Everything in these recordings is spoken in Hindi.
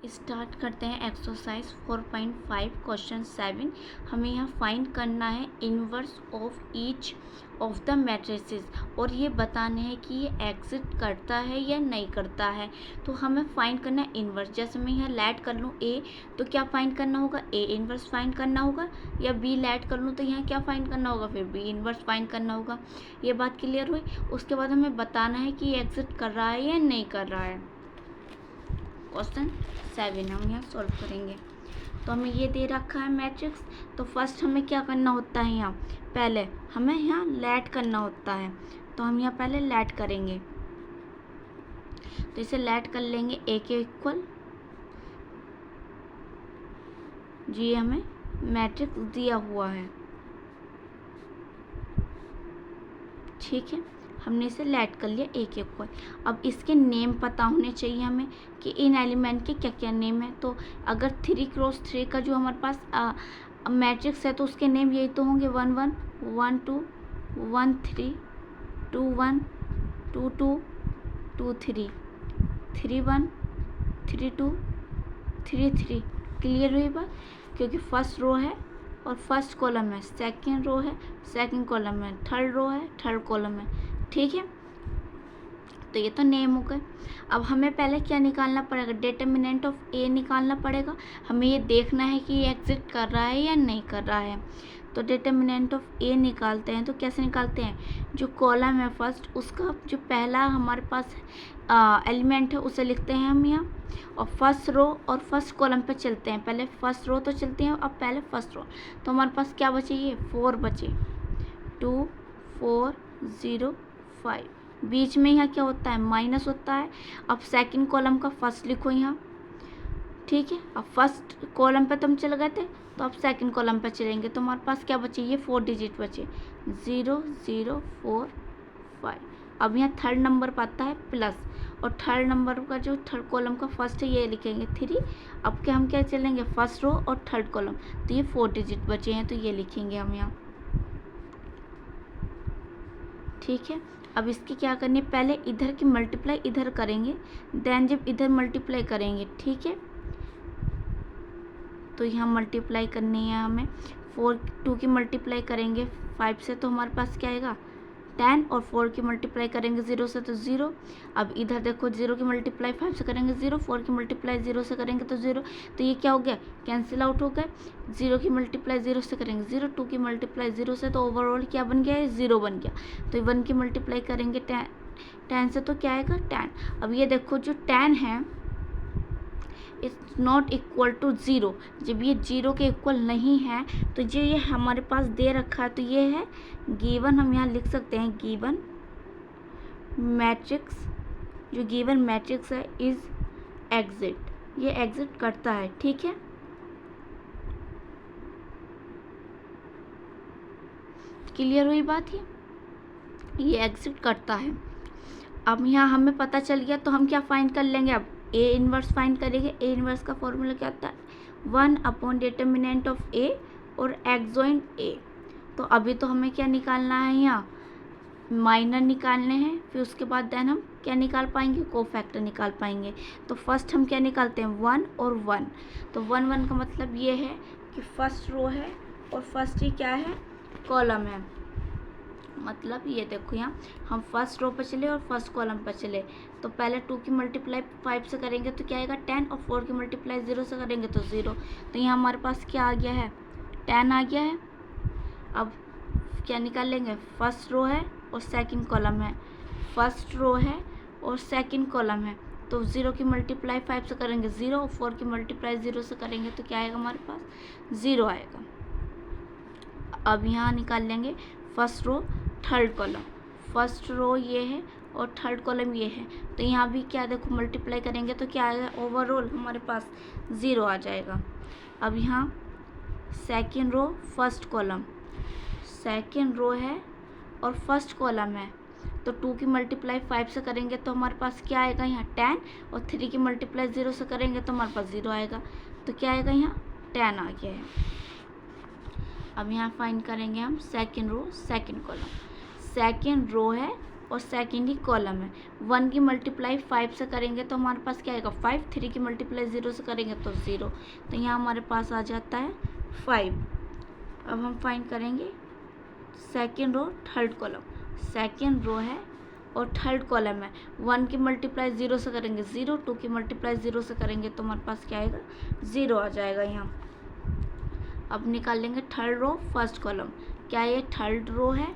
स्टार्ट करते हैं एक्सरसाइज 4.5 क्वेश्चन 7। हमें यहाँ फाइंड करना है inverse of each of the matrices और ये बताना है कि ये एग्जिट करता है या नहीं करता है। तो हमें फाइंड करना है इन्वर्स। जैसे मैं यहाँ लैट कर लूँ ए, तो क्या फाइंड करना होगा, ए इन्वर्स फाइंड करना होगा, या बी लैट कर लूँ तो यहाँ क्या फाइंड करना होगा, फिर बी इन्वर्स फाइंड करना होगा। ये बात क्लियर हुई। उसके बाद हमें बताना है कि ये एग्जिट कर रहा है या नहीं कर रहा है। क्वेश्चन 7 हम यहाँ सॉल्व करेंगे। तो हमें ये दे रखा है मैट्रिक्स। तो फर्स्ट हमें क्या करना होता है, यहाँ पहले हमें यहाँ लैट करना होता है। तो हम यहाँ पहले लैट करेंगे, तो इसे लैट कर लेंगे ए के इक्वल। जी हमें मैट्रिक्स दिया हुआ है, ठीक है, हमने इसे लैट कर लिया ए के इक्वल। अब इसके नेम पता होने चाहिए हमें कि इन एलिमेंट के क्या क्या नेम है। तो अगर 3x3 का जो हमारे पास मैट्रिक्स है तो उसके नेम यही तो होंगे 1 1 1 2 1 3 2 1 2 2 2 3 3 1 3 2 3 3। क्लियर हुई बात, क्योंकि फर्स्ट रो है और फर्स्ट कॉलम है, सेकंड रो है, सेकंड कॉलम है, थर्ड रो है, थर्ड कॉलम है, ठीक है। तो ये तो नेम हो गए। अब हमें पहले क्या निकालना पड़ेगा, डिटर्मिनेंट ऑफ ए निकालना पड़ेगा। हमें ये देखना है कि ये एग्जिट कर रहा है या नहीं कर रहा है। तो डिटर्मिनेंट ऑफ ए निकालते हैं। तो कैसे निकालते हैं, जो कॉलम है फर्स्ट, उसका जो पहला हमारे पास एलिमेंट है उसे लिखते हैं हम यहाँ, और फर्स्ट रो और फर्स्ट कॉलम पे चलते हैं। पहले फर्स्ट रो तो चलते हैं, अब पहले फर्स्ट रो। तो हमारे पास क्या बचे, ये 4 बचे, 2 4 0 5। बीच में यहाँ क्या होता है, माइनस होता है। अब सेकंड कॉलम का फर्स्ट लिखो यहाँ, ठीक है। अब फर्स्ट कॉलम पे तुम चल गए थे, तो अब सेकंड कॉलम पे चलेंगे। तो हमारे पास क्या बचे, ये 4 डिजिट बचे, 0 0 4 5। अब यहाँ थर्ड नंबर पाता है प्लस, और थर्ड नंबर का जो थर्ड कॉलम का फर्स्ट है ये लिखेंगे 3। अब क्या हम क्या चलेंगे, फर्स्ट रो और थर्ड कॉलम, तो ये 4 डिजिट बचे हैं, तो ये लिखेंगे हम यहाँ, ठीक है। अब इसकी क्या करनी है, पहले इधर की मल्टीप्लाई इधर करेंगे, देन जब इधर मल्टीप्लाई करेंगे, ठीक है। तो यहाँ मल्टीप्लाई करनी है हमें, 2 की मल्टीप्लाई करेंगे 5 से तो हमारे पास क्या आएगा 10, और 4 की मल्टीप्लाई करेंगे 0 से तो 0। अब इधर देखो 0 की मल्टीप्लाई 5 से करेंगे 0, 4 की मल्टीप्लाई 0 से करेंगे तो 0। तो ये क्या हो गया, कैंसिल आउट हो गए। 0 की मल्टीप्लाई 0 से करेंगे 0, 2 की मल्टीप्लाई 0 से, तो ओवरऑल क्या बन गया है, 0 बन गया। तो 1 की मल्टीप्लाई करेंगे 10 से, तो क्या आएगा 10। अब ये देखो जो 10 है इट्स नॉट इक्वल टू 0। जब ये 0 के इक्वल नहीं है तो जो ये हमारे पास दे रखा है तो ये है गिवन, हम यहाँ लिख सकते हैं गिवन मैट्रिक्स, जो गिवन मैट्रिक्स है इज एग्जिट, ये एग्जिट करता है, ठीक है। क्लियर हुई बात, ये एग्जिट करता है। अब यहाँ हमें पता चल गया, तो हम क्या फाइंड कर लेंगे, अब ए इन्वर्स फाइंड करेंगे। ए इन्वर्स का फॉर्मूला क्या होता है, 1 अपॉन डिटर्मिनेंट ऑफ ए और एक्सोइंट ए। तो अभी तो हमें क्या निकालना है, यहाँ माइनर निकालने हैं, फिर उसके बाद देन हम क्या निकाल पाएंगे, कोफैक्टर निकाल पाएंगे। तो फर्स्ट हम क्या निकालते हैं, 1 और 1। तो 1 1 का मतलब ये है कि फर्स्ट रो है और फर्स्ट ही क्या है, कॉलम है। मतलब ये देखो यहाँ हम फर्स्ट रो पर चले और फर्स्ट कॉलम पर चले। तो पहले 2 की मल्टीप्लाई 5 से करेंगे तो क्या आएगा 10, और 4 की मल्टीप्लाई 0 से करेंगे तो 0। तो यहाँ हमारे पास क्या आ गया है, 10 आ गया है। अब क्या निकाल लेंगे, फर्स्ट रो है और सेकंड कॉलम है, फर्स्ट रो है और सेकंड कॉलम है। तो 0 की मल्टीप्लाई 5 से करेंगे 0, और 4 की मल्टीप्लाई 0 से करेंगे तो क्या आएगा हमारे पास 0 आएगा। अब यहाँ निकाल लेंगे first row third column, first row ये है और थर्ड कॉलम ये है। तो यहाँ भी क्या देखो मल्टीप्लाई करेंगे तो क्या आएगा, ओवरऑल हमारे पास 0 आ जाएगा। अब यहाँ second row first column, second row है और फर्स्ट कॉलम है। तो 2 की मल्टीप्लाई 5 से करेंगे तो हमारे पास क्या आएगा, यहाँ 10, और 3 की मल्टीप्लाई 0 से करेंगे तो हमारे पास 0 आएगा। तो क्या आएगा, यहाँ 10 आ गया है। अब यहाँ फाइंड करेंगे हम second row second column, second row है और सेकेंड ही कॉलम है। 1 की मल्टीप्लाई 5 से करेंगे तो हमारे पास क्या आएगा 5, 3 की मल्टीप्लाई 0 से करेंगे तो 0, तो यहाँ हमारे पास आ जाता है 5। अब हम फाइंड करेंगे second row third column, second row है और थर्ड कॉलम है। 1 की मल्टीप्लाई 0 से करेंगे 0, 2 की मल्टीप्लाई 0 से करेंगे तो हमारे पास क्या आएगा 0 आ जाएगा यहाँ। अब निकाल लेंगे थर्ड रो फर्स्ट कॉलम, क्या ये थर्ड रो है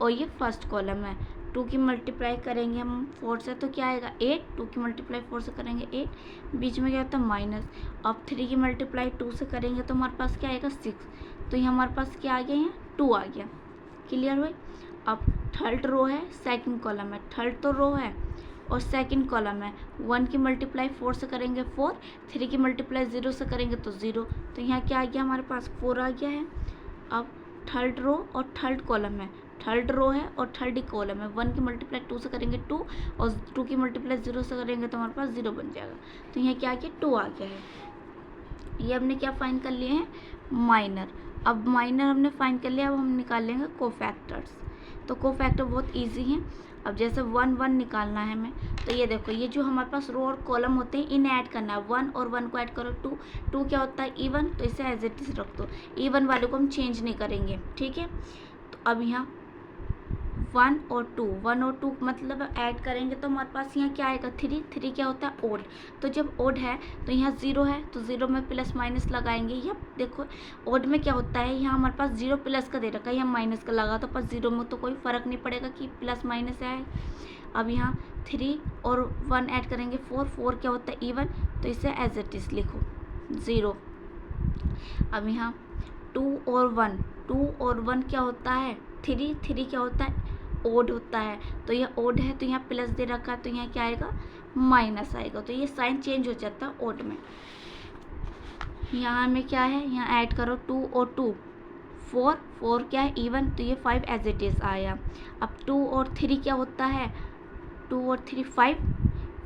और ये फर्स्ट कॉलम है। 2 की मल्टीप्लाई करेंगे हम 4 से तो क्या आएगा 8, 2 की मल्टीप्लाई 4 से करेंगे 8, बीच में क्या होता है माइनस। अब 3 की मल्टीप्लाई 2 से करेंगे तो हमारे पास क्या आएगा 6, तो ये हमारे पास क्या आ गया यहाँ 2 आ गया। क्लियर हुई। अब थर्ड रो है सेकंड कॉलम है, थर्ड तो रो है और सेकंड कॉलम है। 1 की मल्टीप्लाई 4 से करेंगे 4, 3 की मल्टीप्लाई 0 से करेंगे तो 0, तो यहाँ क्या आ गया हमारे पास 4 आ गया है। अब थर्ड रो और थर्ड कॉलम है, थर्ड रो है और थर्ड ही कॉलम है। 1 की मल्टीप्लाई 2 से करेंगे 2 और 2 की मल्टीप्लाई 0 से करेंगे तो हमारे पास 0 बन जाएगा, तो यहाँ क्या आ गया 2 आ गया है। ये हमने क्या फाइंड कर लिए हैं माइनर। अब माइनर हमने फाइंड कर लिया, अब हम निकाल लेंगे कोफैक्टर्स। तो कोफैक्टर बहुत इजी हैं। अब जैसे 1 1 निकालना है हमें, तो ये देखो ये जो हमारे पास रो और कॉलम होते हैं इन्हें ऐड करना है। 1 और 1 को ऐड करो 2, 2 क्या होता है इवन, तो इसे एज इट इज रख दो, इवन वाले को हम चेंज नहीं करेंगे, ठीक है। तो अब यहाँ 1 और 2, 1 और 2 मतलब ऐड करेंगे तो हमारे पास यहाँ क्या आएगा 3, 3 क्या होता है ओड, तो जब ओड है तो यहाँ 0 है तो 0 में प्लस माइनस लगाएंगे। या देखो ओड में क्या होता है, यहाँ हमारे पास 0 प्लस का दे रखा है, यहाँ माइनस का लगा तो पास 0 में तो कोई फ़र्क नहीं पड़ेगा कि प्लस माइनस है। अब यहाँ 3 और 1 ऐड करेंगे 4, 4 क्या होता है इवन, तो इसे एज इट इज लिखो 0। अब यहाँ 2 और 1, 2 और 1 क्या होता है 3, 3 क्या होता है ओड होता है, तो यह ओड है तो यहाँ प्लस दे रखा है तो यहाँ क्या आएगा माइनस आएगा, तो ये साइन चेंज हो जाता है ओड में। यहाँ में क्या है, यहाँ ऐड करो 2 और 2, 4, 4 क्या है इवन, तो ये 5 एज इट इज आया। अब 2 और 3 क्या होता है 2 और 3 5,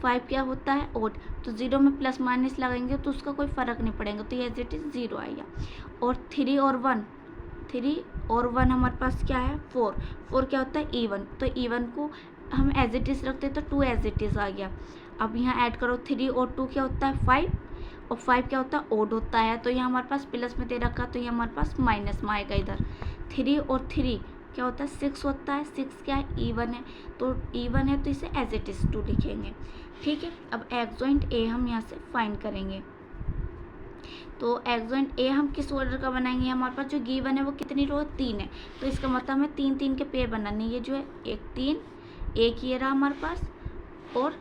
5 क्या होता है ओड, तो 0 में प्लस माइनस लगाएंगे तो उसका कोई फ़र्क नहीं पड़ेगा, तो ये एज इट इज 0 आएगा। और 3 और 1, 3 और 1 हमारे पास क्या है 4, 4 क्या होता है इवन, तो इवन को हम एज इट इज रखते तो 2 एज इट इज आ गया। अब यहाँ ऐड करो 3 और 2 क्या होता है 5, और 5 क्या होता है ओड होता है, तो यहाँ हमारे पास प्लस में दे रखा तो ये हमारे पास माइनस में आएगा इधर। 3 और 3 क्या होता है 6 होता है, 6 क्या है इवन है, तो इवन है तो इसे एज इट इज 2 लिखेंगे, ठीक है। अब एक्सजॉइंट ए हम यहाँ से फाइंड करेंगे, तो एक्सजॉइंट ए हम किस ऑर्डर का बनाएंगे, हमारे पास जो गिवन है वो कितनी रो 3 है, तो इसका मतलब हमें 3 3 के पेयर बनाने, ये जो है एक 3, एक ये रहा हमारे पास और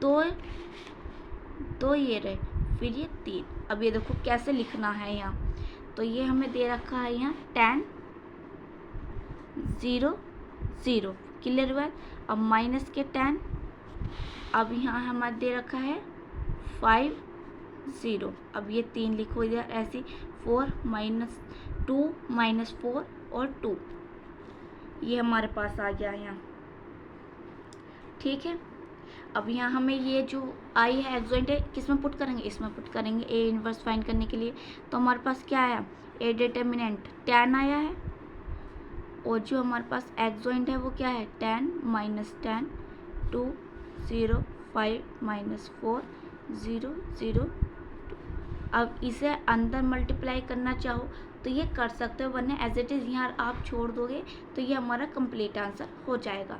2 ये रहे, फिर ये 3। अब ये देखो कैसे लिखना है यहाँ, तो ये हमें दे रखा है यहाँ 10 0 0, क्लियर हुआ। अब माइनस के 10, अब यहाँ हमें दे रखा है 5 0, अब ये 3 लिखो इधर ऐसे 4 -2 -4 और 2, ये हमारे पास आ गया यहाँ, ठीक है। अब यहाँ हमें ये जो आई है एक्सजॉइंट है किस में पुट करेंगे, इसमें पुट करेंगे ए इनवर्स फाइंड करने के लिए, तो हमारे पास क्या आया ए डिटर्मिनेंट 10 आया है, और जो हमारे पास एक्सजॉइंट है वो क्या है 10 -10 2 0 5 -4 0 0 2। अब इसे अंदर मल्टीप्लाई करना चाहो तो ये कर सकते हो, वरना एज इट इज़ यहाँ आप छोड़ दोगे तो ये हमारा कंप्लीट आंसर हो जाएगा।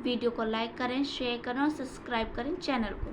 वीडियो को लाइक करें, शेयर करें और सब्सक्राइब करें चैनल को।